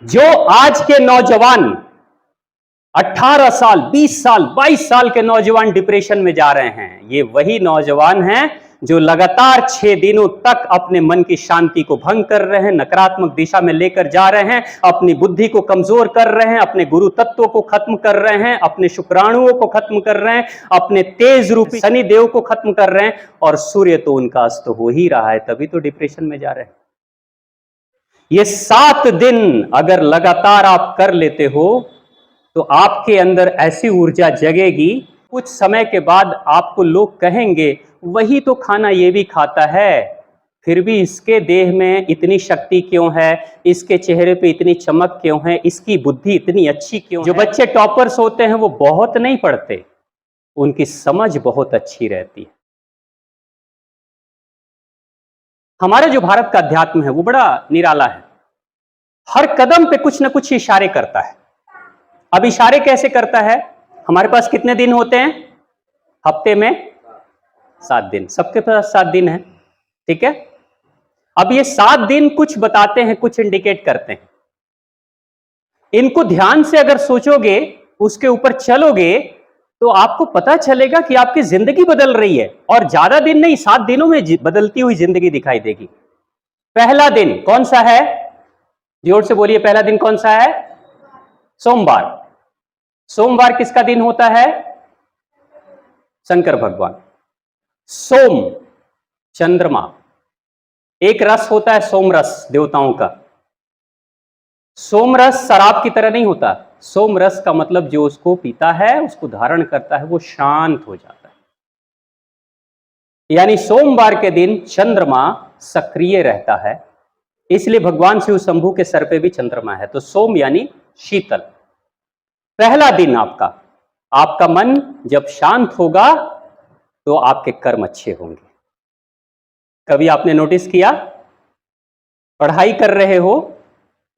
जो आज के नौजवान 18 साल, 20 साल, 22 साल के नौजवान डिप्रेशन में जा रहे हैं, ये वही नौजवान हैं जो लगातार 6 दिनों तक अपने मन की शांति को भंग कर रहे हैं, नकारात्मक दिशा में लेकर जा रहे हैं, अपनी बुद्धि को कमजोर कर रहे हैं, अपने गुरु तत्वों को खत्म कर रहे हैं, अपने शुक्राणुओं को खत्म कर रहे हैं, अपने तेज रूपी शनि देव को खत्म कर रहे हैं, और सूर्य तो उनका अस्त हो ही रहा है, तभी तो डिप्रेशन में जा रहे हैं। ये 7 दिन अगर लगातार आप कर लेते हो तो आपके अंदर ऐसी ऊर्जा जगेगी, कुछ समय के बाद आपको लोग कहेंगे वही तो खाना ये भी खाता है, फिर भी इसके देह में इतनी शक्ति क्यों है, इसके चेहरे पे इतनी चमक क्यों है, इसकी बुद्धि इतनी अच्छी क्यों है। जो बच्चे टॉपर्स होते हैं वो बहुत नहीं पढ़ते, उनकी समझ बहुत अच्छी रहती है। हमारा जो भारत का अध्यात्म है वो बड़ा निराला है, हर कदम पे कुछ ना कुछ इशारे करता है। अब इशारे कैसे करता है? हमारे पास कितने दिन होते हैं हफ्ते में? 7 दिन। सबके पास 7 दिन है, ठीक है। अब ये 7 दिन कुछ बताते हैं, कुछ इंडिकेट करते हैं। इनको ध्यान से अगर सोचोगे, उसके ऊपर चलोगे, तो आपको पता चलेगा कि आपकी जिंदगी बदल रही है, और ज्यादा दिन नहीं, 7 दिनों में बदलती हुई जिंदगी दिखाई देगी। पहला दिन कौन सा है? जोर से बोलिए, पहला दिन कौन सा है? सोमवार। सोमवार किसका दिन होता है? शंकर भगवान। सोम चंद्रमा, एक रस होता है सोम रस देवताओं का। सोम रस शराब की तरह नहीं होता। सोम रस का मतलब जो उसको पीता है, उसको धारण करता है, वो शांत हो जाता है। यानी सोमवार के दिन चंद्रमा सक्रिय रहता है, इसलिए भगवान शिव शंभू के सर पे भी चंद्रमा है। तो सोम यानी शीतल। पहला दिन आपका मन जब शांत होगा तो आपके कर्म अच्छे होंगे। कभी आपने नोटिस किया, पढ़ाई कर रहे हो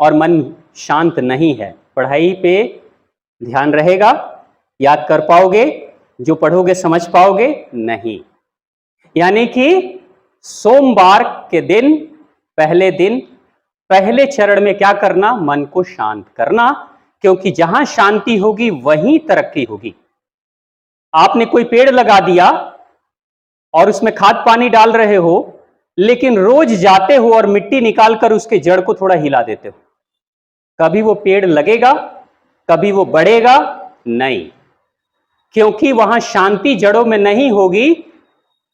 और मन शांत नहीं है, पढ़ाई पे ध्यान रहेगा? याद कर पाओगे? जो पढ़ोगे समझ पाओगे? नहीं। यानी कि सोमवार के दिन, पहले दिन, पहले चरण में क्या करना? मन को शांत करना, क्योंकि जहां शांति होगी वहीं तरक्की होगी। आपने कोई पेड़ लगा दिया और उसमें खाद पानी डाल रहे हो, लेकिन रोज जाते हो और मिट्टी निकालकर उसके जड़ को थोड़ा हिला देते हो, कभी वो पेड़ लगेगा? कभी वो बढ़ेगा? नहीं, क्योंकि वहां शांति जड़ों में नहीं होगी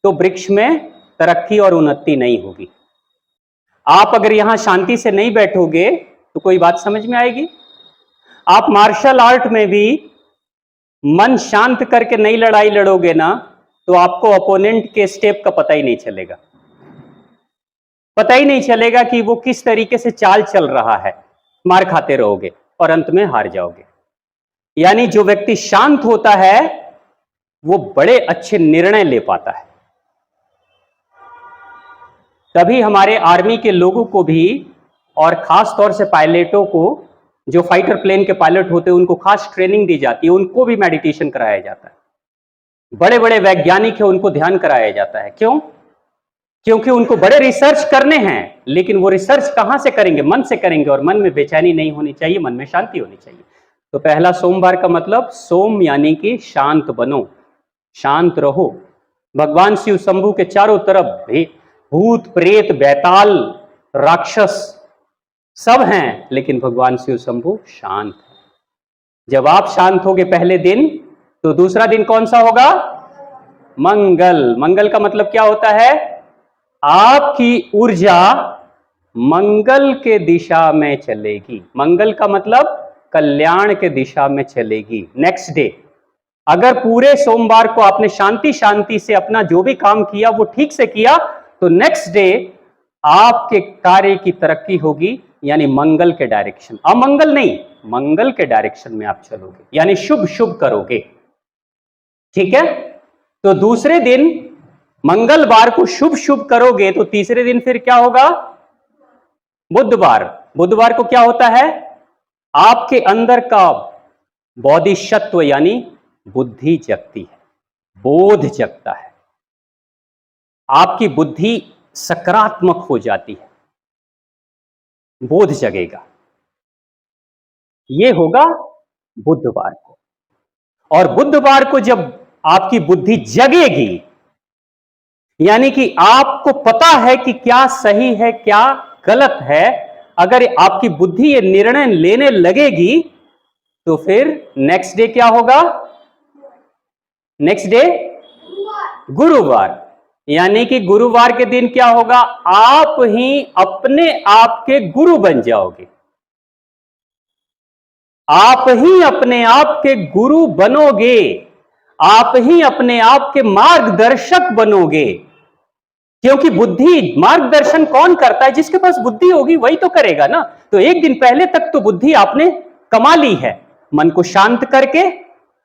तो वृक्ष में तरक्की और उन्नति नहीं होगी। आप अगर यहां शांति से नहीं बैठोगे तो कोई बात समझ में आएगी? आप मार्शल आर्ट में भी मन शांत करके नहीं लड़ाई लड़ोगे ना, तो आपको अपोनेंट के स्टेप का पता ही नहीं चलेगा। पता ही नहीं चलेगा कि वो किस तरीके से चाल चल रहा है, मार खाते रहोगे और अंत में हार जाओगे। यानी जो व्यक्ति शांत होता है वो बड़े अच्छे निर्णय ले पाता है। तभी हमारे आर्मी के लोगों को भी, और खास तौर से पायलटों को, जो फाइटर प्लेन के पायलट होते हैं उनको खास ट्रेनिंग दी जाती है, उनको भी मेडिटेशन कराया जाता है। बड़े बड़े वैज्ञानिक है, उनको ध्यान कराया जाता है। क्यों? क्योंकि उनको बड़े रिसर्च करने हैं, लेकिन वो रिसर्च कहां से करेंगे? मन से करेंगे, और मन में बेचैनी नहीं होनी चाहिए, मन में शांति होनी चाहिए। तो पहला सोमवार का मतलब सोम यानी कि शांत बनो, शांत रहो। भगवान शिव शंभू के चारों तरफ भी भूत प्रेत बैताल राक्षस सब हैं, लेकिन भगवान शिव शंभू शांत है। जब आप शांत होगे पहले दिन, तो दूसरा दिन कौन सा होगा? मंगल। मंगल का मतलब क्या होता है? आपकी ऊर्जा मंगल के दिशा में चलेगी। मंगल का मतलब कल्याण के दिशा में चलेगी। नेक्स्ट डे अगर पूरे सोमवार को आपने शांति शांति से अपना जो भी काम किया वो ठीक से किया, तो नेक्स्ट डे आपके कार्य की तरक्की होगी, यानी मंगल के डायरेक्शन, अमंगल नहीं, मंगल के डायरेक्शन में आप चलोगे, यानी शुभ शुभ करोगे। ठीक है? तो दूसरे दिन मंगलवार को शुभ शुभ करोगे, तो तीसरे दिन फिर क्या होगा? बुधवार। बुधवार को क्या होता है? आपके अंदर का बोधिसत्व यानी बुद्धि जगती है, बोध जगता है, आपकी बुद्धि सकारात्मक हो जाती है, बोध जगेगा। ये होगा बुधवार को। और बुधवार को जब आपकी बुद्धि जगेगी, यानी कि आपको पता है कि क्या सही है क्या गलत है, अगर आपकी बुद्धि ये निर्णय लेने लगेगी तो फिर नेक्स्ट डे क्या होगा? नेक्स्ट डे गुरुवार। यानी कि गुरुवार के दिन क्या होगा? आप ही अपने आप के गुरु बन जाओगे। आप ही अपने आप के गुरु बनोगे, आप ही अपने आप के मार्गदर्शक बनोगे। क्योंकि बुद्धि मार्गदर्शन कौन करता है? जिसके पास बुद्धि होगी वही तो करेगा ना। तो एक दिन पहले तक तो बुद्धि आपने कमा ली है, मन को शांत करके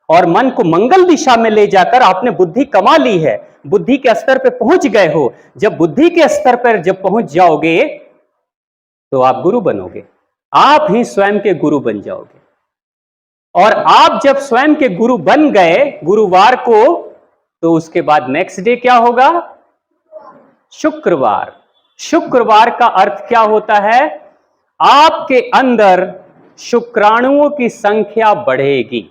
और मन को मंगल दिशा में ले जाकर आपने बुद्धि कमा ली है, बुद्धि के स्तर पर पहुंच गए हो। जब बुद्धि के स्तर पर जब पहुंच जाओगे तो आप गुरु बनोगे, आप ही स्वयं के गुरु बन जाओगे। और आप जब स्वयं के गुरु बन गए गुरुवार को, तो उसके बाद नेक्स्ट डे क्या होगा? शुक्रवार। शुक्रवार का अर्थ क्या होता है? आपके अंदर शुक्राणुओं की संख्या बढ़ेगी।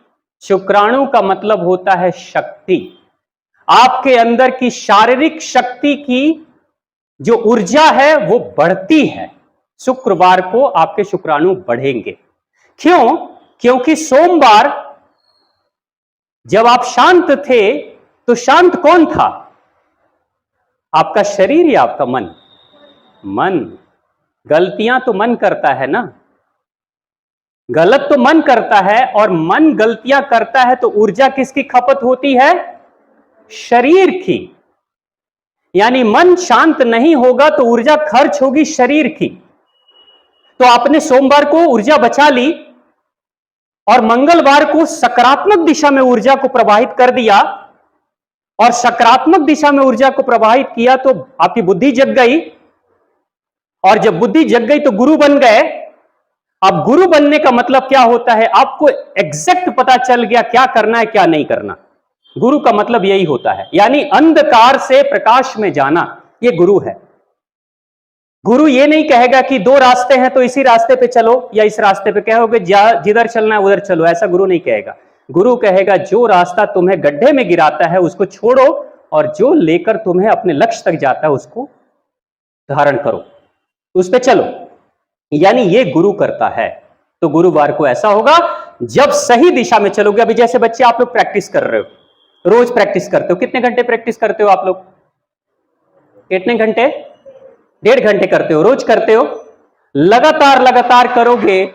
शुक्राणु का मतलब होता है शक्ति। आपके अंदर की शारीरिक शक्ति की जो ऊर्जा है वो बढ़ती है। शुक्रवार को आपके शुक्राणु बढ़ेंगे। क्यों? क्योंकि सोमवार जब आप शांत थे तो शांत कौन था? आपका शरीर या आपका मन? मन। गलतियां तो मन करता है ना, गलत तो मन करता है, और मन गलतियां करता है तो ऊर्जा किसकी खपत होती है? शरीर की। यानी मन शांत नहीं होगा तो ऊर्जा खर्च होगी शरीर की। तो आपने सोमवार को ऊर्जा बचा ली और मंगलवार को सकारात्मक दिशा में ऊर्जा को प्रवाहित कर दिया, और सकारात्मक दिशा में ऊर्जा को प्रवाहित किया तो आपकी बुद्धि जग गई, और जब बुद्धि जग गई तो गुरु बन गए। अब गुरु बनने का मतलब क्या होता है? आपको एग्जैक्ट पता चल गया क्या करना है क्या नहीं करना। गुरु का मतलब यही होता है, यानी अंधकार से प्रकाश में जाना, यह गुरु है। गुरु ये नहीं कहेगा कि दो रास्ते हैं तो इसी रास्ते पे चलो, या इस रास्ते पे कहोगे जिधर चलना है उधर चलो, ऐसा गुरु नहीं कहेगा। गुरु कहेगा जो रास्ता तुम्हें गड्ढे में गिराता है उसको छोड़ो, और जो लेकर तुम्हें अपने लक्ष्य तक जाता है उसको धारण करो, उस पे चलो। यानी ये गुरु करता है। तो गुरुवार को ऐसा होगा जब सही दिशा में चलोगे। अभी जैसे बच्चे आप लोग प्रैक्टिस कर रहे हो, रोज प्रैक्टिस करते हो, कितने घंटे प्रैक्टिस करते हो आप लोग? कितने घंटे? 1.5 घंटे करते हो, रोज करते हो। लगातार लगातार करोगे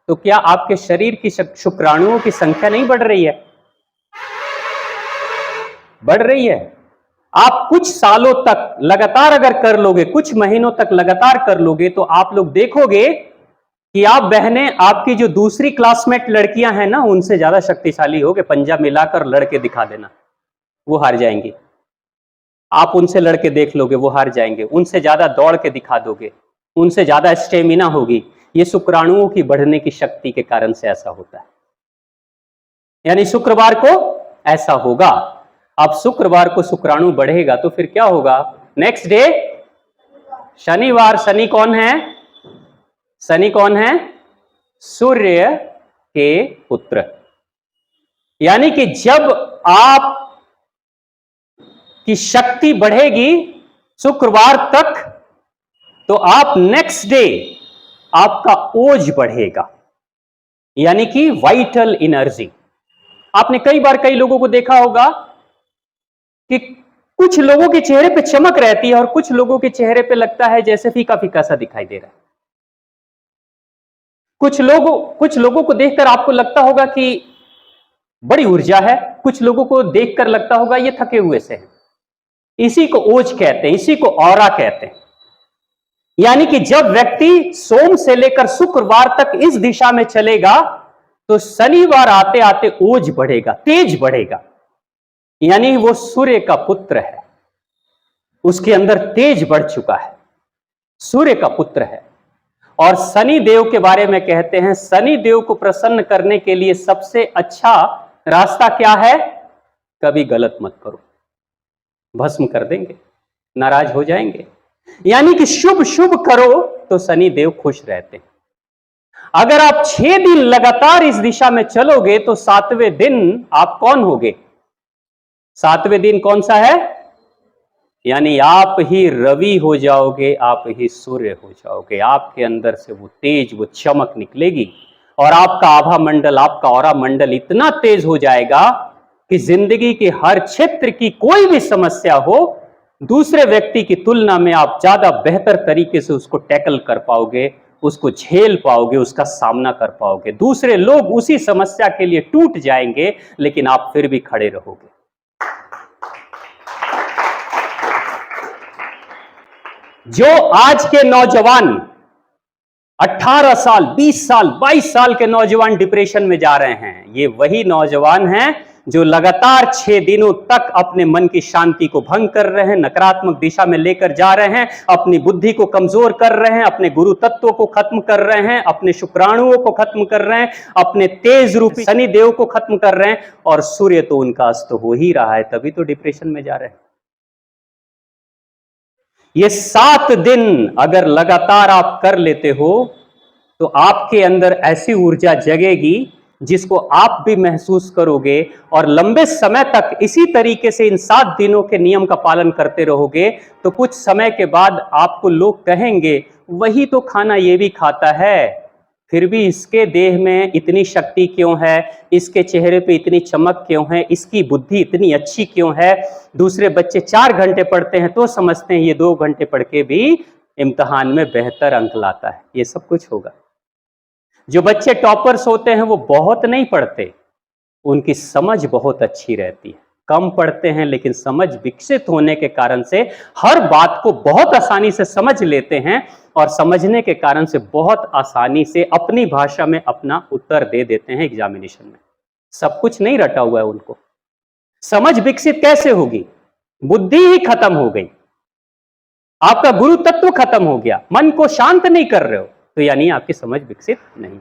तो क्या आपके शरीर की शुक्राणुओं की संख्या नहीं बढ़ रही है? बढ़ रही है। आप कुछ सालों तक लगातार अगर कर लोगे, कुछ महीनों तक लगातार कर लोगे, तो आप लोग देखोगे कि आप बहनें, आपकी जो दूसरी क्लासमेट लड़कियां हैं ना, उनसे ज्यादा शक्तिशाली होगे। पंजा मिलाकर लड़के दिखा देना, वो हार जाएंगी। आप उनसे लड़के देख लोगे, वो हार जाएंगे। उनसे ज्यादा दौड़ के दिखा दोगे, उनसे ज्यादा स्टेमिना होगी। ये शुक्राणुओं की बढ़ने की शक्ति के कारण से ऐसा होता है। यानी शुक्रवार को ऐसा होगा। अब शुक्रवार को शुक्राणु बढ़ेगा तो फिर क्या होगा? नेक्स्ट डे शनिवार। शनि कौन है? शनि कौन है? सूर्य के पुत्र। यानी कि जब आप की शक्ति बढ़ेगी शुक्रवार तक, तो आप नेक्स्ट डे आपका ओज बढ़ेगा, यानी कि वाइटल एनर्जी। आपने कई बार कई लोगों को देखा होगा कि कुछ लोगों के चेहरे पे चमक रहती है और कुछ लोगों के चेहरे पे लगता है जैसे फीका फीका सा दिखाई दे रहा है। कुछ लोगों को देखकर आपको लगता होगा कि बड़ी ऊर्जा है, कुछ लोगों को देखकर लगता होगा ये थके हुए से हैं। इसी को ओज कहते हैं, इसी को ऑरा कहते हैं। यानी कि जब व्यक्ति सोम से लेकर शुक्रवार तक इस दिशा में चलेगा तो शनिवार आते आते ओज बढ़ेगा, तेज बढ़ेगा। यानी वो सूर्य का पुत्र है, उसके अंदर तेज बढ़ चुका है, सूर्य का पुत्र है। और शनि देव के बारे में कहते हैं, शनि देव को प्रसन्न करने के लिए सबसे अच्छा रास्ता क्या है? कभी गलत मत करो, भस्म कर देंगे, नाराज हो जाएंगे। यानी कि शुभ शुभ करो तो शनि देव खुश रहते हैं। अगर आप 6 दिन लगातार इस दिशा में चलोगे तो 7वें दिन आप कौन होगे? 7वें दिन कौन सा है? यानी आप ही रवि हो जाओगे, आप ही सूर्य हो जाओगे। आपके अंदर से वो तेज, वो चमक निकलेगी और आपका आभा मंडल, आपका ऑरा मंडल इतना तेज हो जाएगा कि जिंदगी के हर क्षेत्र की कोई भी समस्या हो, दूसरे व्यक्ति की तुलना में आप ज्यादा बेहतर तरीके से उसको टैकल कर पाओगे, उसको झेल पाओगे, उसका सामना कर पाओगे। दूसरे लोग उसी समस्या के लिए टूट जाएंगे, लेकिन आप फिर भी खड़े रहोगे। जो आज के नौजवान 18 साल, 20 साल, 22 साल के नौजवान डिप्रेशन में जा रहे हैं, ये वही नौजवान हैं जो लगातार 6 दिनों तक अपने मन की शांति को भंग कर रहे हैं, नकारात्मक दिशा में लेकर जा रहे हैं, अपनी बुद्धि को कमजोर कर रहे हैं, अपने गुरु तत्वों को खत्म कर रहे हैं, अपने शुक्राणुओं को खत्म कर रहे हैं, अपने तेज रूपी शनि देव को खत्म कर रहे हैं, और सूर्य तो उनका अस्त हो ही रहा है, तभी तो डिप्रेशन में जा रहे हैं। ये 7 दिन अगर लगातार आप कर लेते हो तो आपके अंदर ऐसी ऊर्जा जगेगी जिसको आप भी महसूस करोगे, और लंबे समय तक इसी तरीके से इन 7 दिनों के नियम का पालन करते रहोगे तो कुछ समय के बाद आपको लोग कहेंगे, वही तो खाना ये भी खाता है, फिर भी इसके देह में इतनी शक्ति क्यों है, इसके चेहरे पे इतनी चमक क्यों है, इसकी बुद्धि इतनी अच्छी क्यों है। दूसरे बच्चे 4 घंटे पढ़ते हैं तो समझते हैं ये 2 घंटे पढ़ के भी इम्तिहान में बेहतर अंक लाता है। ये सब कुछ होगा। जो बच्चे टॉपर्स होते हैं वो बहुत नहीं पढ़ते, उनकी समझ बहुत अच्छी रहती है। कम पढ़ते हैं लेकिन समझ विकसित होने के कारण से हर बात को बहुत आसानी से समझ लेते हैं, और समझने के कारण से बहुत आसानी से अपनी भाषा में अपना उत्तर दे देते हैं एग्जामिनेशन में। सब कुछ नहीं रटा हुआ है उनको। समझ विकसित कैसे होगी? बुद्धि ही खत्म हो गई, आपका गुरु तत्व खत्म हो गया, मन को शांत नहीं कर रहे हो, तो यानी आपकी समझ विकसित नहीं।